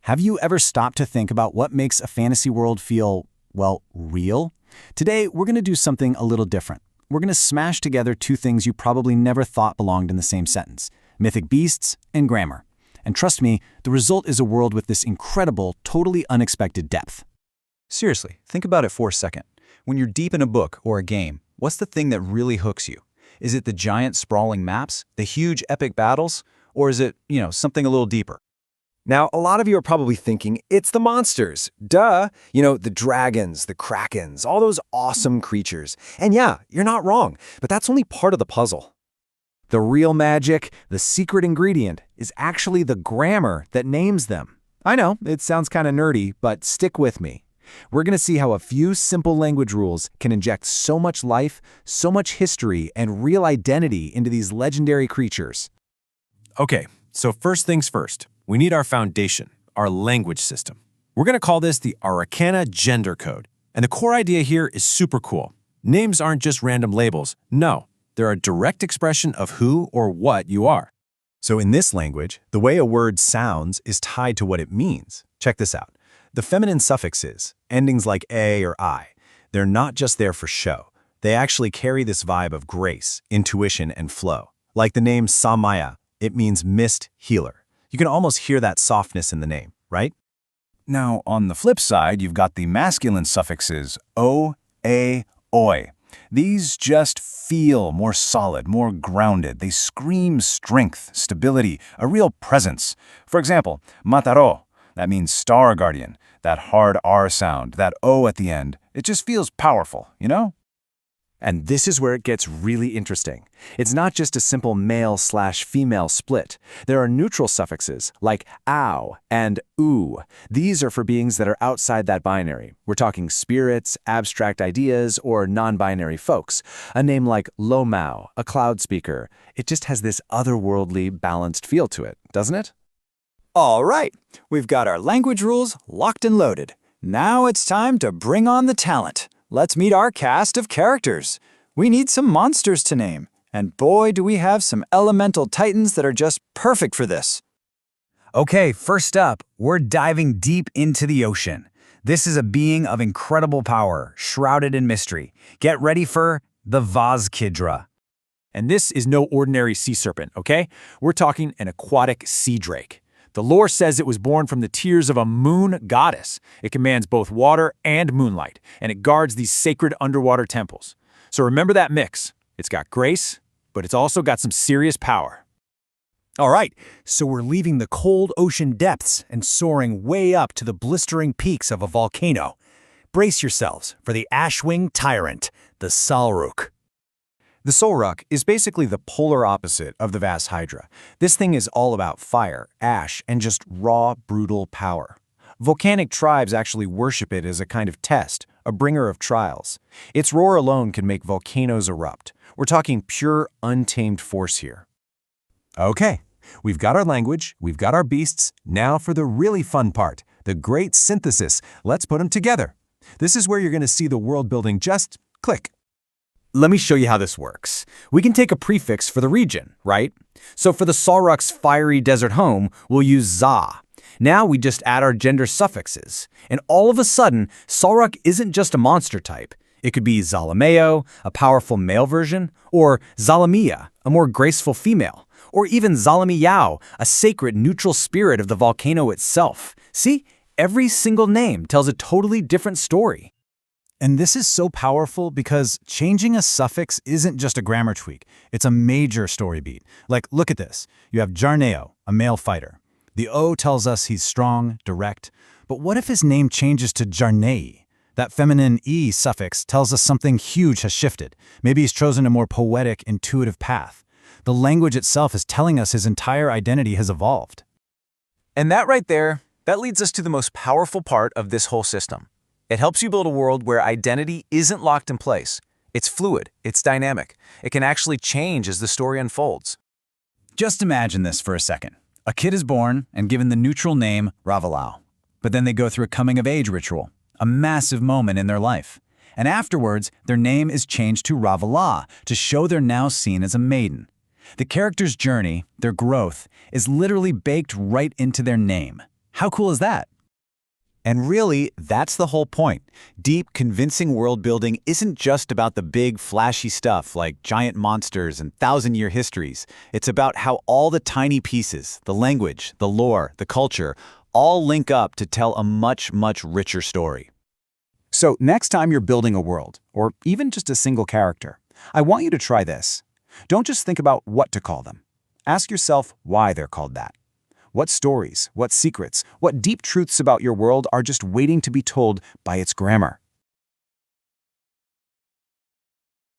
Have you ever stopped to think about what makes a fantasy world feel, well, real? Today, we're going to do something a little different. We're going to smash together two things you probably never thought belonged in the same sentence: mythic beasts and grammar. And trust me, the result is a world with this incredible, totally unexpected depth. Seriously, think about it for a second. When you're deep in a book or a game, what's the thing that really hooks you? Is it the giant sprawling maps, the huge epic battles, or is it, something a little deeper? Now, a lot of you are probably thinking, it's the monsters. Duh! The dragons, the krakens, all those awesome creatures. And yeah, you're not wrong, but that's only part of the puzzle. The real magic, the secret ingredient, is actually the grammar that names them. I know, it sounds kind of nerdy, but stick with me. We're going to see how a few simple language rules can inject so much life, so much history, and real identity into these legendary creatures. Okay, so first things first. We need our foundation, our language system. We're going to call this the Arreqqana gender code. And the core idea here is super cool. Names aren't just random labels. No, they're a direct expression of who or what you are. So in this language, the way a word sounds is tied to what it means. Check this out. The feminine suffixes, endings like a or I, they're not just there for show. They actually carry this vibe of grace, intuition, and flow. Like the name Samaya, it means mist healer. You can almost hear that softness in the name, right? Now, on the flip side, you've got the masculine suffixes o, a, oi. These just feel more solid, more grounded. They scream strength, stability, a real presence. For example, mataro, that means star guardian. That hard R sound, that O at the end, it just feels powerful, And this is where it gets really interesting. It's not just a simple male/female split. There are neutral suffixes like ow and oo. These are for beings that are outside that binary. We're talking spirits, abstract ideas, or non-binary folks. A name like Lomao, a cloud speaker, it just has this otherworldly, balanced feel to it, doesn't it? All right, we've got our language rules locked and loaded. Now it's time to bring on the talent. Let's meet our cast of characters. We need some monsters to name, and boy, do we have some elemental titans that are just perfect for this. Okay, first up, we're diving deep into the ocean. This is a being of incredible power, shrouded in mystery. Get ready for the Vazkidra. And this is no ordinary sea serpent, okay? We're talking an aquatic sea drake. The lore says it was born from the tears of a moon goddess. It commands both water and moonlight, and it guards these sacred underwater temples. So remember that mix. It's got grace, but it's also got some serious power. All right, so we're leaving the cold ocean depths and soaring way up to the blistering peaks of a volcano. Brace yourselves for the Ashwing Tyrant, the Salruk. The Solruk is basically the polar opposite of the Vast Hydra. This thing is all about fire, ash, and just raw, brutal power. Volcanic tribes actually worship it as a kind of test, a bringer of trials. Its roar alone can make volcanoes erupt. We're talking pure, untamed force here. Okay, we've got our language, we've got our beasts. Now for the really fun part, the great synthesis. Let's put them together. This is where you're going to see the world building just click. Let me show you how this works. We can take a prefix for the region, right? So for the Salruk's fiery desert home, we'll use Za. Now we just add our gender suffixes. And all of a sudden, Salruk isn't just a monster type. It could be Zalameo, a powerful male version, or Zalamia, a more graceful female, or even Zalamiyao, a sacred neutral spirit of the volcano itself. See, every single name tells a totally different story. And this is so powerful because changing a suffix isn't just a grammar tweak. It's a major story beat. Like, look at this. You have Jarneo, a male fighter. The O tells us he's strong, direct. But what if his name changes to Jarnei? That feminine E suffix tells us something huge has shifted. Maybe he's chosen a more poetic, intuitive path. The language itself is telling us his entire identity has evolved. And that right there, that leads us to the most powerful part of this whole system. It helps you build a world where identity isn't locked in place. It's fluid, it's dynamic. It can actually change as the story unfolds. Just imagine this for a second. A kid is born and given the neutral name Ravalao. But then they go through a coming-of-age ritual, a massive moment in their life. And afterwards, their name is changed to Ravala to show they're now seen as a maiden. The character's journey, their growth, is literally baked right into their name. How cool is that? And really, that's the whole point. Deep, convincing world building isn't just about the big, flashy stuff like giant monsters and thousand-year histories. It's about how all the tiny pieces, the language, the lore, the culture, all link up to tell a much, much richer story. So next time you're building a world, or even just a single character, I want you to try this. Don't just think about what to call them. Ask yourself why they're called that. What stories, what secrets, what deep truths about your world are just waiting to be told by its grammar?